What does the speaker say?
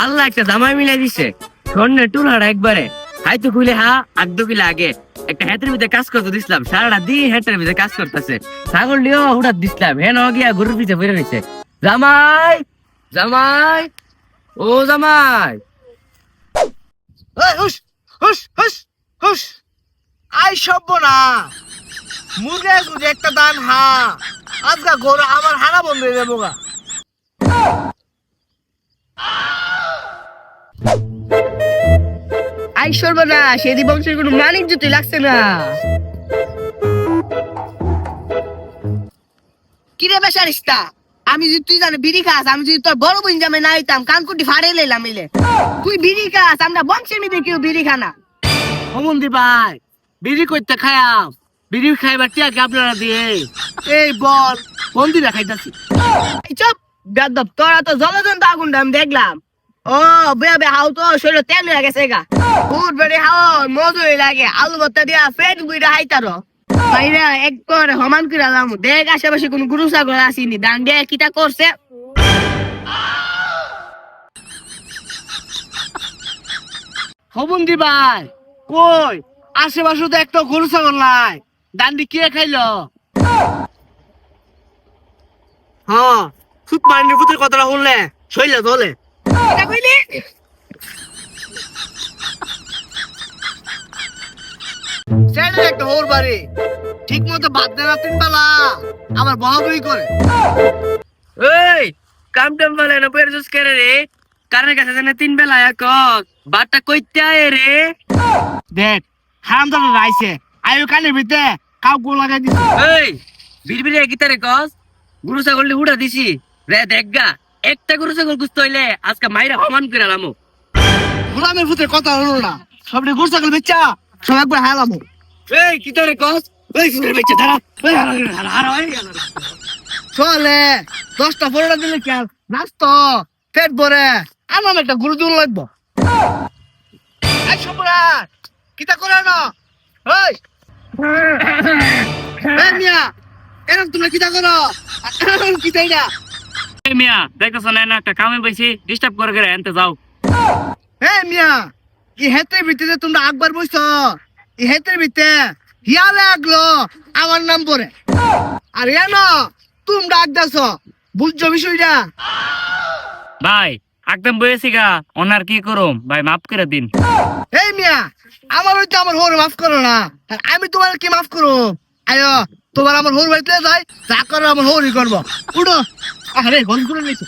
আল্লাহ একটা জামাই মিলাই দিছে, স্বর্ণের টুলাটা একবারে হাইতো খুলে হা আগদো কিলা আগে একটা হেতের ভিতরে কাজ করতে দিছিলাম, সারাটা দিন হেতের ভিতরে কাজ করতেছে। ছাগল নিয়েও হুটাত দিছিলাম, হেন গিয়া গরুর পিছে পড়ে রয়েছে। জামাই, জামাই, ও জামাই। হুস হুস হুস হুস, আই সভ্য না মুরগে গুজে একটা দান হা আজকা গরু আমার হানা বন্ধ হয়ে যাবো গা। আই সর্বনা সেদি বংশের কোনো মানিক জুতি লাগছে না। কিরে বেসারিস্তা, আমি যদি তুই জানে বিড়ি খাস, আমি যদি তোর বড় বোন জামে না হইতাম কানকুটি ফাড়ে লইলাম মিলে। তুই বিড়ি খাস, আমরা বংশের মিলে কেউ বিড়ি খানা। অমন্দি ভাই বিড়ি করতে খায়াম, বিড়ি খাইবার টিয়া কি আপনারা দিয়ে এই বল বন্দিরা খাইতাছি। চুপ বেদব, তোরা তো জলজন্ত আগুনটা আমি দেখলাম। ও বেয়া বে হাও তো শরীরে তেল হয়ে গেছে গা। ফুট বেড়ে হাও মজুরি লাগে, আলু ভর্তা দিয়া ফেট বুইরা হাইতারো ভাইরা একবার সমান করে আলাম। দেখ আশেপাশে কোন গুরু ছাগল আসিনি, দান দিয়ে কিটা করছে। অমন্দি ভাই কই আশেপাশে তো একটা গরু ছাগল নাই, ডান্ডি কে খাইলো? হ্যাঁ খুব মাইন্ডের পুত্রের কথাটা শুনলে শৈলে দলে কিটা কইলি? সেটা একটা হোর বাড়ি ঠিক মতো বাদ দেয় না তিন বেলা, আবার বহাবহি করে। এই কাম টাম বলে না পের জুস করে রে, কারণের কাছে জানে তিন বেলা এক বারটা কইতে আয় রে। দেখ হারাম দাদা রাইছে আয়ু কানের ভিতরে কাউ গো লাগাই দিছে। এই বিড়বিড়ে গিতারে কস গরু ছাগল উড়া দিছি রে, দেখগা একটা গরু ছাগল কুস্ত হইলে আজকে মাইরা সমান করে আলামু। গোলামের পুত্রের কথা হলো না, সবটি গরু ছাগল বেচা সব একবার হারালাম। এই কিতারে কস, এই সুরের বেচে ধরা, এই হারা হারা এই হারা। চলে 10টা 15টা দিলে কি আর নাস্তো পেট ভরে আমার একটা গরু দুল লাগবো। এই সম্রাট কিটা করে না এই এই মিয়া এরকম তুমি কিটা করো কিটাই না। এই মিয়া দেখতেছ না না একটা কামে পাইছি, ডিস্টার্ব করে করে এনতে যাও। এই মিয়া কি হেতের ভিতরে তোমরা আকবার বইছো, এই হেতের ভিতরে হিয়া লাগলো আমার নাম পরে আর এনো তোমরা আগদাছ বুঝছো বিষয়টা? ভাই একদম বয়েছি গা, ওনার কি করুম ভাই, মাফ করে দিন। এই মিয়া আমার হইতে আমার হোর মাফ করো না, আর আমি তোমার কি মাফ করো? আয়ো তোমার আমার হোর বাড়িতে যাই, যা করো আমার হোরই করবো। উঠো আরে গন্ধ করে নিয়েছে।